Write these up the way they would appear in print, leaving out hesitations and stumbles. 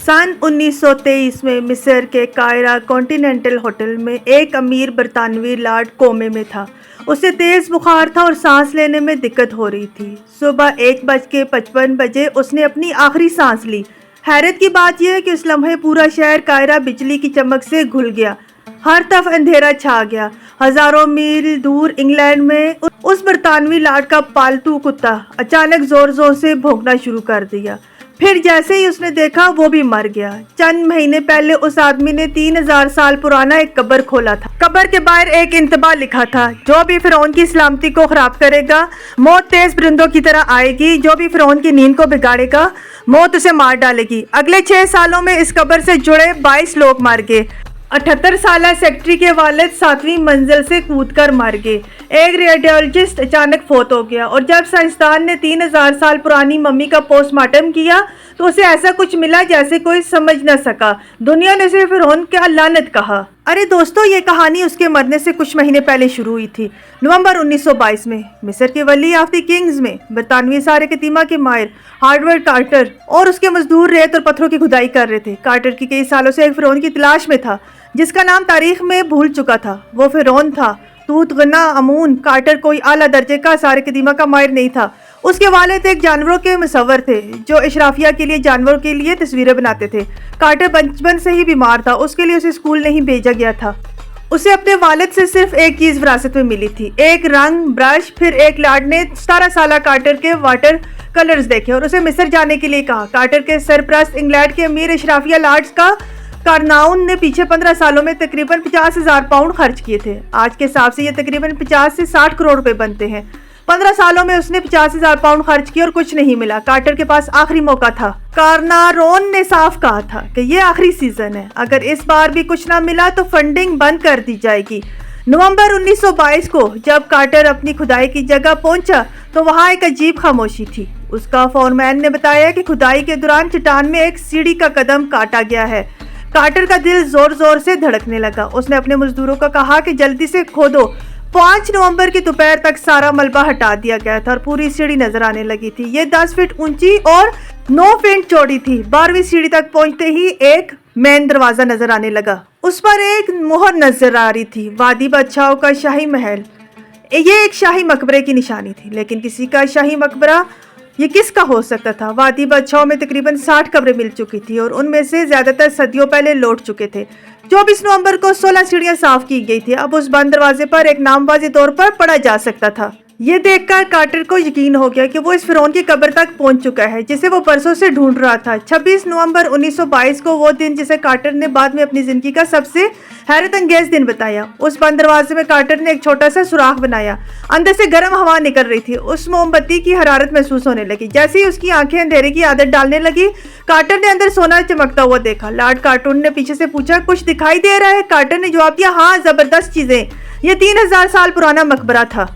سن 1923 میں مصر کے قاہرہ کانٹیننٹل ہوٹل میں ایک امیر برطانوی لارڈ کومے میں تھا۔ اسے تیز بخار تھا اور سانس لینے میں دقت ہو رہی تھی۔ صبح 1:55 اس نے اپنی آخری سانس لی۔ حیرت کی بات یہ ہے کہ اس لمحے پورا شہر قاہرہ بجلی کی چمک سے گھل گیا۔ ہر طرف اندھیرا چھا گیا۔ ہزاروں میل دور انگلینڈ میں اس برطانوی لارڈ کا پالتو کتا اچانک زور زور سے بھونکنا شروع کر دیا۔ پھر جیسے ہی اس نے دیکھا وہ بھی مر گیا۔ چند مہینے پہلے اس آدمی نے 3000 سال پرانا ایک قبر کھولا تھا۔ قبر کے باہر ایک انتباہ لکھا تھا: جو بھی فرعون کی سلامتی کو خراب کرے گا، موت تیز پرندوں کی طرح آئے گی۔ جو بھی فرعون کی نیند کو بگاڑے گا، موت اسے مار ڈالے گی۔ اگلے 6 سالوں میں اس قبر سے جڑے 22 لوگ مر گئے۔ 78 سالہ سیکرٹری کے والد 7ویں منزل سے کود کر مر گئے۔ ایک ریڈیولوجسٹ اچانک فوت ہو گیا، اور جب سائنسدان نے 3000 سال پرانی ممی کا پوسٹ مارٹم کیا تو اسے ایسا کچھ ملا جیسے کوئی سمجھ نہ سکا۔ دنیا نے اسے فرعون کا لعنت کہا۔ ارے دوستو، یہ کہانی اس کے مرنے سے کچھ مہینے پہلے شروع ہوئی تھی۔ نومبر 1922 میں مصر کے ولی آف دی کنگز میں برطانوی سارے قدیمہ کے ماہر ہارورڈ کارٹر اور اس کے مزدور ریت اور پتھروں کی کھدائی کر رہے تھے۔ کارٹر کی کئی سالوں سے ایک فرعون کی تلاش میں تھا جس کا نام تاریخ میں بھول چکا تھا۔ وہ فرعون تھا توت غنا امون۔ کارٹر کوئی اعلیٰ درجے کا سارے قدیمہ کا ماہر نہیں تھا۔ اس کے والد ایک جانوروں کے مصور تھے جو اشرافیہ کے لیے جانوروں کے لیے تصویریں بناتے تھے۔ کارٹر بچپن سے ہی بیمار تھا، اس کے لیے اسے اسکول نہیں بھیجا گیا تھا۔ اسے اپنے والد سے صرف ایک چیز وراثت میں ملی تھی، ایک رنگ برش۔ پھر ایک لارڈ نے 17 سالہ کارٹر کے واٹر کلرز دیکھے اور اسے مصر جانے کے لیے کہا۔ کارٹر کے سرپرست انگلینڈ کے امیر اشرافیہ لارڈز کا کارناؤن نے پیچھے 15 سالوں میں تقریباً 50,000 پاؤنڈ خرچ کیے تھے۔ آج کے حساب سے یہ تقریباً 50 سے 60 کروڑ روپے بنتے ہیں۔ 15 سالوں میں اس نے 50,000 پاؤنڈ خرچ کیے اور کچھ نہیں ملا۔ کارٹر کے پاس آخری موقع تھا۔ کارنارون نے صاف کہا تھا کہ یہ آخری سیزن ہے، اگر اس بار بھی کچھ نہ ملا تو فنڈنگ بند کر دی جائے گی۔ نومبر 1922 کو جب کارٹر اپنی کھدائی کی جگہ پہنچا تو وہاں ایک عجیب خاموشی تھی۔ اس کا فورمین نے بتایا کہ کھدائی کے دوران چٹان میں ایک سیڑھی کا قدم کاٹا گیا ہے۔ کارٹر کا دل زور زور سے دھڑکنے لگا۔ اس نے اپنے مزدوروں کو کہا کہ جلدی سے کھودو۔ 5 نومبر کی دوپہر تک سارا ملبہ ہٹا دیا گیا تھا اور پوری سیڑھی نظر آنے لگی تھی۔ یہ 10 فٹ اونچی اور 9 فٹ چوڑی تھی۔ 12ویں سیڑھی تک پہنچتے ہی ایک مین دروازہ نظر آنے لگا۔ اس پر ایک مہر نظر آ رہی تھی: وادی بادشاہوں کا شاہی محل۔ یہ ایک شاہی مقبرے کی نشانی تھی، لیکن کسی کا شاہی مقبرہ یہ کس کا ہو سکتا تھا؟ وادی بادشاہوں میں تقریباً 60 قبریں مل چکی تھی اور ان میں سے زیادہ تر صدیوں پہلے لوٹ چکے تھے۔ 24 نومبر کو 16 سیڑھیاں صاف کی گئی تھی۔ اب اس بند دروازے پر ایک نام واضح طور پر پڑھا جا سکتا تھا۔ یہ دیکھ کر کارٹر کو یقین ہو گیا کہ وہ اس فرعون کی قبر تک پہنچ چکا ہے جسے وہ برسوں سے ڈھونڈ رہا تھا۔ 26 نومبر 1922 کو وہ دن جسے کارٹر نے بعد میں اپنی زندگی کا سب سے حیرت انگیز دن بتایا۔ اس بند دروازے میں کارٹر نے ایک چھوٹا سا سوراخ بنایا۔ اندر سے گرم ہوا نکل رہی تھی۔ اس موم بتی کی حرارت محسوس ہونے لگی۔ جیسے ہی اس کی آنکھیں اندھیرے کی عادت ڈالنے لگی، کارٹر نے اندر سونا چمکتا ہوا دیکھا۔ لارڈ کارٹون نے پیچھے سے پوچھا: کچھ دکھائی دے رہا ہے؟ کارٹر نے جواب دیا: ہاں، زبردست چیزیں۔ یہ 3000 سال پرانا مقبرہ تھا۔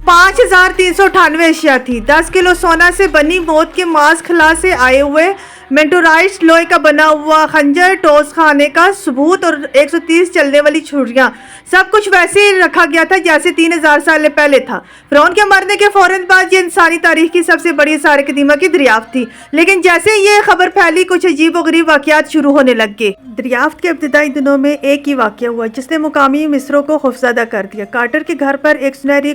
5398 اشیاء تھی۔ 10 کلو سونا سے بنی موت کے ماس خلا سے آئے ہوئے مینٹورائٹ لوہے کا بنا ہوا خنجر، ٹوس خانے کا ثبوت اور 130 چلنے والی چھریاں۔ سب کچھ ویسے ہی رکھا گیا تھا جیسے 3000 سال پہلے تھا۔ فرعون کے مرنے کے فوراً بعد یہ انسانی تاریخ کی سب سے بڑی سارے قدیمہ کی دریافت تھی، لیکن جیسے یہ خبر پھیلی کچھ عجیب و غریب واقعات شروع ہونے لگ گئے۔ دریافت کے ابتدائی دنوں میں ایک ہی واقعہ ہوا جس نے مقامی مصروں کو خوفزدہ کر دیا۔ کارٹر کے گھر پر ایک سنہری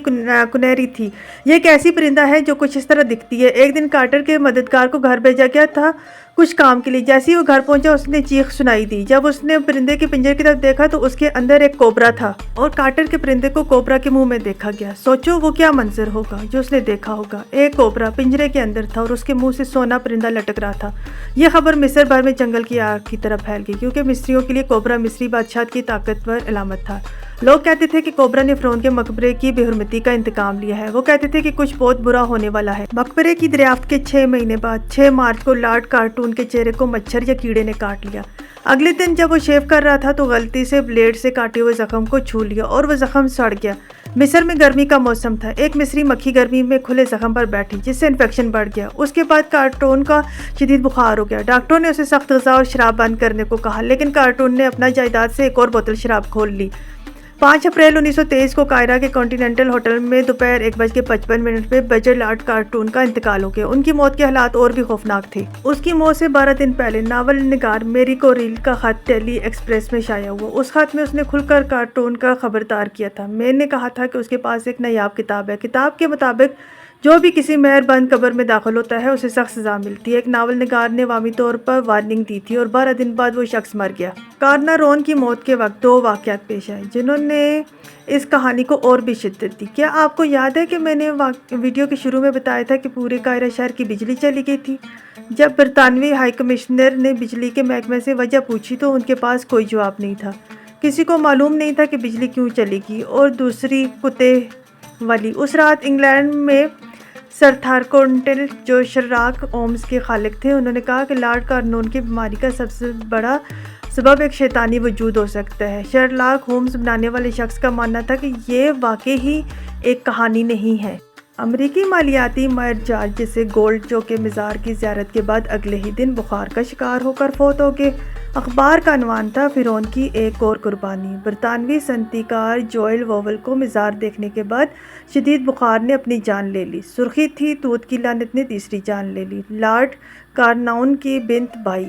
کنیری تھی۔ یہ ایک ایسی پرندہ ہے جو کچھ اس طرح دکھتی ہے۔ ایک دن کارٹر کے مددگار کو گھر بھیجا گیا تھا کچھ کام کے لیے۔ جیسے ہی وہ گھر پہنچا اس نے چیخ سنائی دی۔ جب اس نے پرندے کے پنجرے کی طرف دیکھا تو اس کے اندر ایک کوبرا تھا اور کارٹر کے پرندے کو کوبرا کے منہ میں دیکھا گیا۔ سوچو وہ کیا منظر ہوگا جو اس نے دیکھا ہوگا۔ ایک کوبرا پنجرے کے اندر تھا اور اس کے منہ سے سونا پرندہ لٹک رہا تھا۔ یہ خبر مصر بھر میں جنگل کی آگ کی طرح پھیل گئی، کیونکہ مصریوں کے لیے کوبرا مصری بادشاہت کی طاقتور علامت تھا۔ لوگ کہتے تھے کہ کوبرا نے فرعون کے مقبرے کی بے حرمتی کا انتقام لیا ہے۔ وہ کہتے تھے کہ کچھ بہت برا ہونے والا ہے۔ مقبرے کی دریافت کے 6 مہینے بعد 6 مارچ کو لارڈ کارٹون کے چہرے کو مچھر یا کیڑے نے کاٹ لیا۔ اگلے دن جب وہ شیو کر رہا تھا تو غلطی سے بلیڈ سے کاٹے ہوئے زخم کو چھو لیا اور وہ زخم سڑ گیا۔ مصر میں گرمی کا موسم تھا۔ ایک مصری مکھی گرمی میں کھلے زخم پر بیٹھی جس سے انفیکشن بڑھ گیا۔ اس کے بعد کارٹون کا شدید بخار ہو گیا۔ ڈاکٹروں نے اسے سخت غذا اور شراب بند کرنے کو کہا، لیکن کارٹون نے اپنا جائیداد سے ایک اور بوتل شراب کھول لی۔ 5 اپریل 1923 کو قاہرہ کے کانٹیننٹل ہوٹل میں دوپہر 1:55 میں بجٹ لارڈ کارٹون کا انتقال ہو گیا۔ ان کی موت کے حالات اور بھی خوفناک تھے۔ اس کی موت سے 12 دن پہلے ناول نگار میری کوریل کا خط ڈیلی ایکسپریس میں شائع ہوا۔ اس خط میں اس نے کھل کر کارٹون کا خبردار کیا تھا۔ میں نے کہا تھا کہ اس کے پاس ایک نایاب کتاب ہے۔ کتاب کے مطابق جو بھی کسی مہر بند قبر میں داخل ہوتا ہے اسے سخت سزا ملتی ہے۔ ایک ناول نگار نے عوامی طور پر وارننگ دی تھی اور 12 دن بعد وہ شخص مر گیا۔ کارنارون کی موت کے وقت 2 واقعات پیش آئے جنہوں نے اس کہانی کو اور بھی شدت دی۔ کیا آپ کو یاد ہے کہ میں نے ویڈیو کے شروع میں بتایا تھا کہ پورے قاہرہ شہر کی بجلی چلی گئی تھی؟ جب برطانوی ہائی کمشنر نے بجلی کے محکمے سے وجہ پوچھی تو ان کے پاس کوئی جواب نہیں تھا۔ کسی کو معلوم نہیں تھا کہ بجلی کیوں چلی گئی۔ اور دوسری کتے والی اس رات انگلینڈ میں سر تھارکونٹل جو شرلاک ہومز کے خالق تھے، انہوں نے کہا کہ لارڈ کارنون کی بیماری کا سب سے بڑا سبب ایک شیطانی وجود ہو سکتا ہے۔ شرلاک ہومز بنانے والے شخص کا ماننا تھا کہ یہ واقعی ہی ایک کہانی نہیں ہے۔ امریکی مالیاتی ماہر جارج جسے گولڈ جو کے مزار کی زیارت کے بعد اگلے ہی دن بخار کا شکار ہو کر فوت ہو گئے۔ اخبار کا عنوان تھا فرعون کی ایک اور قربانی۔ برطانوی صنعتی کار جوئل ووول کو مزار دیکھنے کے بعد شدید بخار نے اپنی جان لے لی۔ سرخی تھی توت کی لعنت نے تیسری جان لے لی۔ لارڈ کارناؤن کی بنت بھائی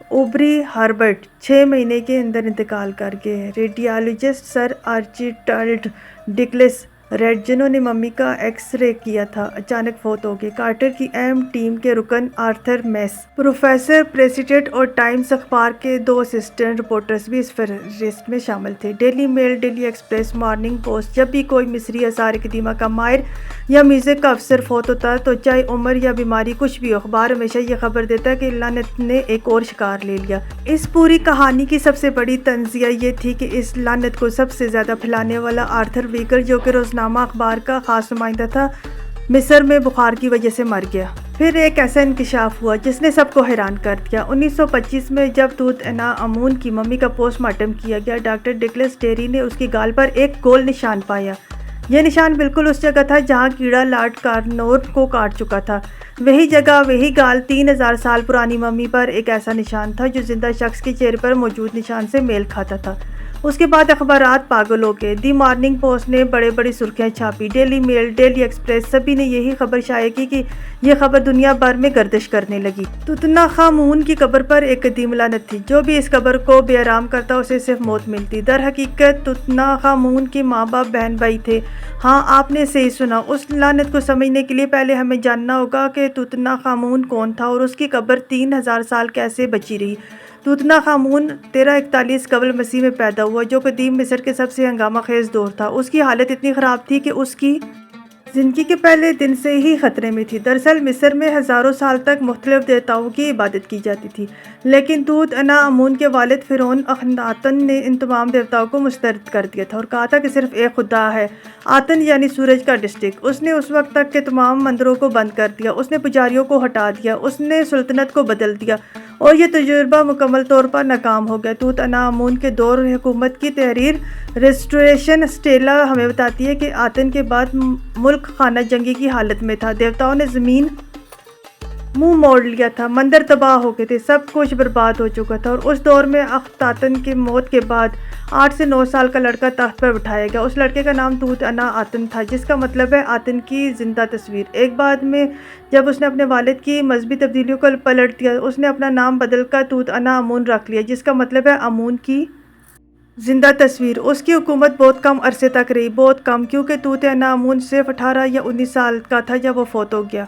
اوبری ہربرٹ 6 مہینے کے اندر انتقال کر گئے۔ ریڈیالوجسٹ سر آرچیبالڈ ڈگلس ریڈ جنہوں نے ممی کا ایکس رے کیا تھا اچانک فوت ہو گئے۔ کارٹر کی اہم ٹیم کے رکن آرتھر میس، پروفیسر پریسیڈنٹ اور ٹائمز اخبار کے 2 اسسٹنٹ رپورٹرز بھی اس فہرست میں شامل تھے۔ Daily Mail, daily express, morning post. جب بھی کوئی مصری آثار قدیمہ کا ماہر یا میوزک کا افسر فوت ہوتا تو چاہے عمر یا بیماری کچھ بھی ہو، اخبار ہمیشہ یہ خبر دیتا کہ لعنت نے ایک اور شکار لے لیا۔ اس پوری کہانی کی سب سے بڑی تنزیہ یہ تھی کہ اس لعنت کو سب سے زیادہ پھیلانے والا آرتھر ویگر جو کہ روزنامہ اخبار کا خاص نمائندہ تھا، مصر میں بخار کی وجہ سے مر گیا۔ پھر ایک ایسا انکشاف ہوا جس نے سب کو حیران کر دیا۔ 1925 میں جب توت عنخ آمون کی ممی کا پوسٹ مارٹم کیا گیا، ڈاکٹر ڈگلس ڈیری نے اس کی گال پر ایک گول نشان پایا۔ یہ نشان بالکل اس جگہ تھا جہاں کیڑا لارڈ کارنون کو کاٹ چکا تھا۔ وہی جگہ، وہی گال، 3000 سال پرانی ممی پر ایک ایسا نشان تھا جو زندہ شخص کے چہرے پر موجود نشان سے میل کھاتا تھا۔ اس کے بعد اخبارات پاگل ہو گئے۔ دی مارننگ پوسٹ نے بڑی سرخیاں چھاپی، ڈیلی میل، ڈیلی ایکسپریس، سبھی نے یہی خبر شائع کی کہ یہ خبر دنیا بھر میں گردش کرنے لگی۔ توت عنخ آمون کی قبر پر ایک قدیم لعنت تھی۔ جو بھی اس قبر کو بے آرام کرتا اسے صرف موت ملتی۔ در حقیقت توت عنخ آمون کے ماں باپ بہن بھائی تھے۔ ہاں، آپ نے صحیح سنا۔ اس لعنت کو سمجھنے کے لیے پہلے ہمیں جاننا ہوگا کہ توت عنخ آمون کون تھا اور اس کی قبر 3000 سال کیسے بچی رہی۔ توت عنخ آمون 1341 قبل مسیح میں پیدا ہوا، جو قدیم مصر کے سب سے ہنگامہ خیز دور تھا۔ اس کی حالت اتنی خراب تھی کہ اس کی زندگی کے پہلے دن سے ہی خطرے میں تھی۔ دراصل مصر میں ہزاروں سال تک مختلف دیوتاؤں کی عبادت کی جاتی تھی، لیکن توت عنخ آمون کے والد فرعون اخناتن نے ان تمام دیوتاؤں کو مسترد کر دیا تھا اور کہا تھا کہ صرف ایک خدا ہے، آتن یعنی سورج کا ڈسٹرکٹ۔ اس نے اس وقت تک کے تمام مندروں کو بند کر دیا، اس نے پجاریوں کو ہٹا دیا، اس نے سلطنت کو بدل دیا اور یہ تجربہ مکمل طور پر ناکام ہو گیا۔ توت عنخ آمون کے دور حکومت کی تحریر ریسٹوریشن اسٹیلا ہمیں بتاتی ہے کہ آتن کے بعد ملک خانہ جنگی کی حالت میں تھا۔ دیوتاؤں نے زمین منہ موڑ لیا تھا، مندر تباہ ہو گئے تھے، سب کچھ برباد ہو چکا تھا۔ اور اس دور میں اخناتن کی موت کے بعد 8 سے 9 سال کا لڑکا تخت پر بٹھایا گیا۔ اس لڑکے کا نام توت عنخ آتن تھا، جس کا مطلب ہے آتن کی زندہ تصویر۔ ایک بعد میں جب اس نے اپنے والد کی مذہبی تبدیلیوں کو پلٹ دیا، اس نے اپنا نام بدل کر توت عنخ آمون رکھ لیا، جس کا مطلب ہے آمون کی زندہ تصویر۔ اس کی حکومت بہت کم عرصے تک رہی، بہت کم، کیونکہ توت عنخ آمون صرف 18 یا 19 سال کا تھا جب وہ فوت ہو گیا۔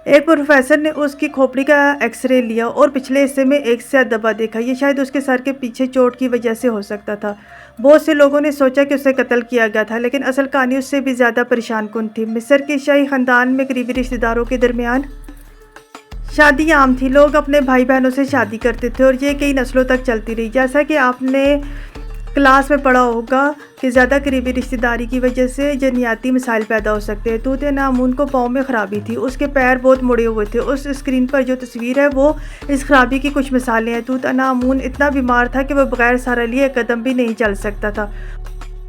ایک پروفیسر نے اس کی کھوپڑی کا ایکس رے لیا اور پچھلے حصے میں ایک سیاہ دھبا دیکھا۔ یہ شاید اس کے سر کے پیچھے چوٹ کی وجہ سے ہو سکتا تھا۔ بہت سے لوگوں نے سوچا کہ اسے قتل کیا گیا تھا، لیکن اصل کہانی اس سے بھی زیادہ پریشان کن تھی۔ مصر کے شاہی خاندان میں قریبی رشتہ داروں کے درمیان شادی عام تھی۔ لوگ اپنے بھائی بہنوں سے شادی کرتے تھے اور یہ کئی نسلوں تک چلتی رہی۔ جیسا کہ آپ نے کلاس میں پڑھا ہوگا کہ زیادہ قریبی رشتہ داری کی وجہ سے جنیاتی مسائل پیدا ہو سکتے ہیں۔ توت عنخ آمون کو پاؤں میں خرابی تھی، اس کے پیر بہت مڑے ہوئے تھے۔ اس اسکرین پر جو تصویر ہے وہ اس خرابی کی کچھ مثالیں ہیں۔ توت عنخ آمون اتنا بیمار تھا کہ وہ بغیر سہارا لیے ایک قدم بھی نہیں چل سکتا تھا۔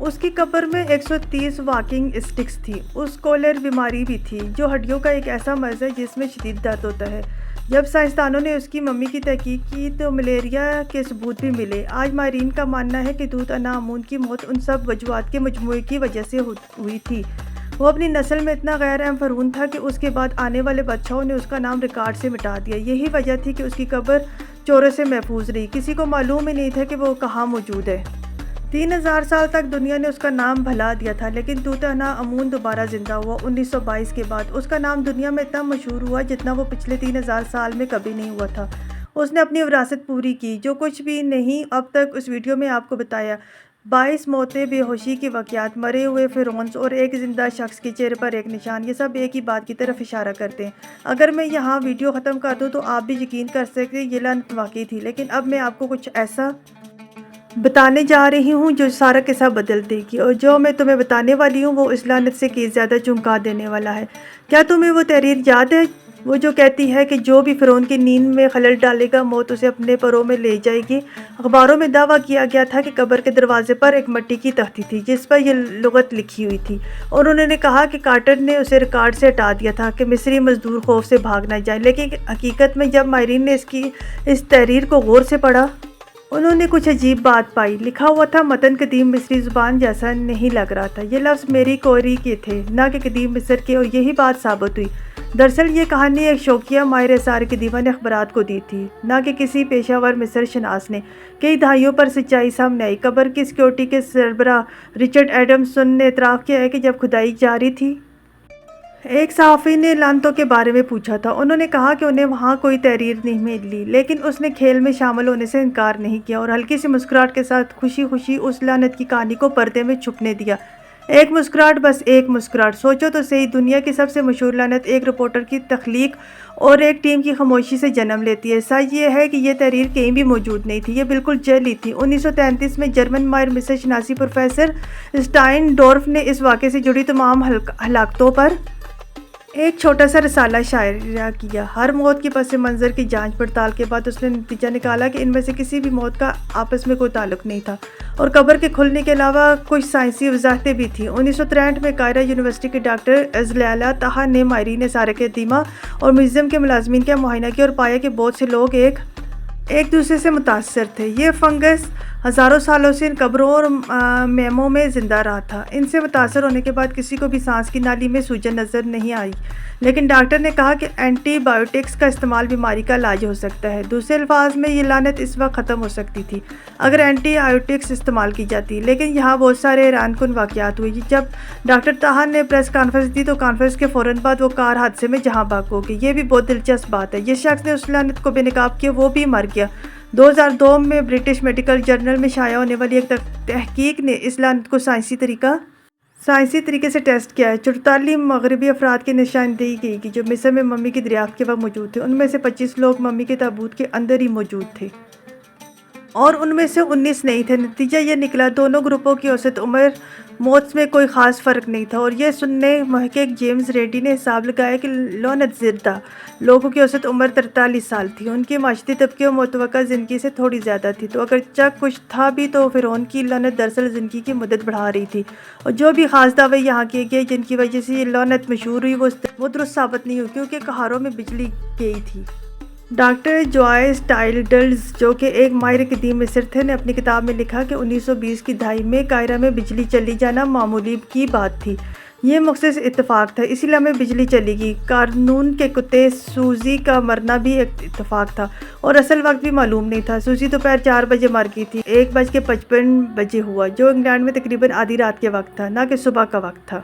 اس کی قبر میں 130 واکنگ اسٹکس تھی۔ اس کو لر بیماری بھی تھی، جو ہڈیوں کا ایک ایسا مرض ہے جس میں شدید درد ہوتا ہے۔ جب سائنسدانوں نے اس کی ممی کی تحقیق کی تو ملیریا کے ثبوت بھی ملے۔ آج ماہرین کا ماننا ہے کہ توت عنخ آمون کی موت ان سب وجوہات کے مجموعے کی وجہ سے ہوئی تھی۔ وہ اپنی نسل میں اتنا غیر اہم فرعون تھا کہ اس کے بعد آنے والے بادشاہوں نے اس کا نام ریکارڈ سے مٹا دیا۔ یہی وجہ تھی کہ اس کی قبر چوروں سے محفوظ رہی۔ کسی کو معلوم ہی نہیں تھا کہ وہ کہاں موجود ہے۔ 3000 سال تک دنیا نے اس کا نام بھلا دیا تھا، لیکن توت عنخ آمون دوبارہ زندہ ہوا 1922 کے بعد۔ اس کا نام دنیا میں اتنا مشہور ہوا جتنا وہ پچھلے 3000 سال میں کبھی نہیں ہوا تھا۔ اس نے اپنی وراثت پوری کی، جو کچھ بھی نہیں اب تک اس ویڈیو میں آپ کو بتایا۔ 22 موتیں، بے ہوشی کے واقعات، مرے ہوئے فرعونز اور ایک زندہ شخص کے چہرے پر ایک نشان، یہ سب ایک ہی بات کی طرف اشارہ کرتے ہیں۔ اگر میں یہاں ویڈیو ختم کر دوں تو آپ بھی یقین کر سکتے یہ لعنت واقعی تھی، لیکن اب میں آپ کو کچھ ایسا بتانے جا رہی ہوں جو سارا قصہ بدل دے گی، اور جو میں تمہیں بتانے والی ہوں وہ اس لعنت سے کہیں زیادہ چونکا دینے والا ہے۔ کیا تمہیں وہ تحریر یاد ہے وہ جو کہتی ہے کہ جو بھی فرعون کی نیند میں خلل ڈالے گا موت اسے اپنے پروں میں لے جائے گی؟ اخباروں میں دعویٰ کیا گیا تھا کہ قبر کے دروازے پر ایک مٹی کی تختی تھی جس پر یہ لغت لکھی ہوئی تھی، اور انہوں نے کہا کہ کارٹر نے اسے ریکارڈ سے ہٹا دیا تھا کہ مصری مزدور خوف سے بھاگ نہ جائیں۔ لیکن حقیقت میں جب ماہرین نے اس تحریر کو غور سے پڑھا، انہوں نے کچھ عجیب بات پائی۔ لکھا ہوا تھا متن قدیم مصری زبان جیسا نہیں لگ رہا تھا، یہ لفظ میری کوری کے تھے نہ کہ قدیم مصر کے، اور یہی بات ثابت ہوئی۔ دراصل یہ کہانی ایک شوقیہ ماہر اثار قدیمہ نے اخبارات کو دی تھی، نہ کہ کسی پیشہ ور مصر شناس نے۔ کئی دہائیوں پر سچائی سامنے آئی۔ قبر کی سیکیورٹی کے سربراہ رچرڈ ایڈمسن نے اعتراف کیا ہے کہ جب کھدائی جاری تھی، ایک صحافی نے لعنتوں کے بارے میں پوچھا تھا۔ انہوں نے کہا کہ انہیں وہاں کوئی تحریر نہیں ملی، لیکن اس نے کھیل میں شامل ہونے سے انکار نہیں کیا اور ہلکی سی مسکراہٹ کے ساتھ خوشی خوشی اس لعنت کی کہانی کو پردے میں چھپنے دیا۔ ایک مسکراہٹ، بس ایک مسکراہٹ۔ سوچو تو صحیح، دنیا کی سب سے مشہور لعنت ایک رپورٹر کی تخلیق اور ایک ٹیم کی خاموشی سے جنم لیتی ہے۔ سچ یہ ہے کہ یہ تحریر کہیں بھی موجود نہیں تھی، یہ بالکل جعلی تھی۔ 1933 میں جرمن ماہر مصر شناسی پروفیسر اسٹائن ڈورف نے اس واقعے سے جڑی تمام ہلاکتوں پر ایک چھوٹا سا رسالہ شائع کیا۔ ہر موت کے پس منظر کی جانچ پڑتال کے بعد اس نے نتیجہ نکالا کہ ان میں سے کسی بھی موت کا آپس میں کوئی تعلق نہیں تھا، اور قبر کے کھلنے کے علاوہ کچھ سائنسی وضاحتیں بھی تھیں۔ 1963 میں قاہرہ یونیورسٹی کے ڈاکٹر ازلیلا طہا نے ماہرین اثار قدیمہ اور میوزیم کے ملازمین کا معائنہ کیا اور پایا کہ بہت سے لوگ ایک دوسرے سے متاثر تھے۔ یہ فنگس ہزاروں سالوں سے ان قبروں اور میموں میں زندہ رہا تھا۔ ان سے متاثر ہونے کے بعد کسی کو بھی سانس کی نالی میں سوجن نظر نہیں آئی، لیکن ڈاکٹر نے کہا کہ اینٹی بائیوٹکس کا استعمال بیماری کا علاج ہو سکتا ہے۔ دوسرے الفاظ میں یہ لعنت اس وقت ختم ہو سکتی تھی اگر اینٹی بائیوٹکس استعمال کی جاتی، لیکن یہاں بہت سارے حیران کن واقعات ہوئے۔ جب ڈاکٹر طہا نے پریس کانفرنس دی تو کانفرنس کے فوراً بعد وہ کار حادثے میں جہاں بحق ہو گئی۔ یہ بھی بہت دلچسپ بات ہے، جس شخص نے اس لعنت کو بے نقاب کیا وہ بھی مر گیا۔ 2002 میں برٹش میڈیکل جرنل میں شائع ہونے والی ایک تحقیق نے اس لعنت کو سائنسی طریقے سے ٹیسٹ کیا ہے۔ 44 مغربی افراد کی نشاندہی کی گئی جو مصر میں ممی کی دریافت کے وقت موجود تھے۔ ان میں سے 25 لوگ ممی کے تابوت کے اندر ہی موجود تھے اور ان میں سے 19 نہیں تھے۔ نتیجہ یہ نکلا دونوں گروپوں کی اوسط عمر موت میں کوئی خاص فرق نہیں تھا، اور یہ سننے محقق جیمز ریڈی نے حساب لگایا کہ لعنت زدہ لوگوں کی اوسط عمر 43 سال تھی۔ ان کے معاشرتی طبقے اور متوقع زندگی سے تھوڑی زیادہ تھی، تو اگرچہ کچھ تھا بھی تو فرعون کی لعنت دراصل زندگی کی مدت بڑھا رہی تھی، اور جو بھی خاص دعوے یہاں کیے گئے جن کی وجہ سے یہ لعنت مشہور ہوئی وہ درست ثابت نہیں ہوئی، کیونکہ قہاروں میں بجلی گئی تھی۔ ڈاکٹر جوائس ٹائلڈز، جو کہ ایک ماہر قدیم مصر تھے، نے اپنی کتاب میں لکھا کہ 1920 کی دہائی میں قاہرہ میں بجلی چلی جانا معمولی کی بات تھی، یہ مخصوص اتفاق تھا، اسی لمحے بجلی چلی گئی۔ قانون کے کتے سوزی کا مرنا بھی ایک اتفاق تھا، اور اصل وقت بھی معلوم نہیں تھا۔ سوزی دوپہر 4 بجے مر گئی تھی، 1:55 ہوا، جو انگلینڈ میں تقریباً آدھی رات کے وقت تھا، نہ کہ صبح کا وقت تھا۔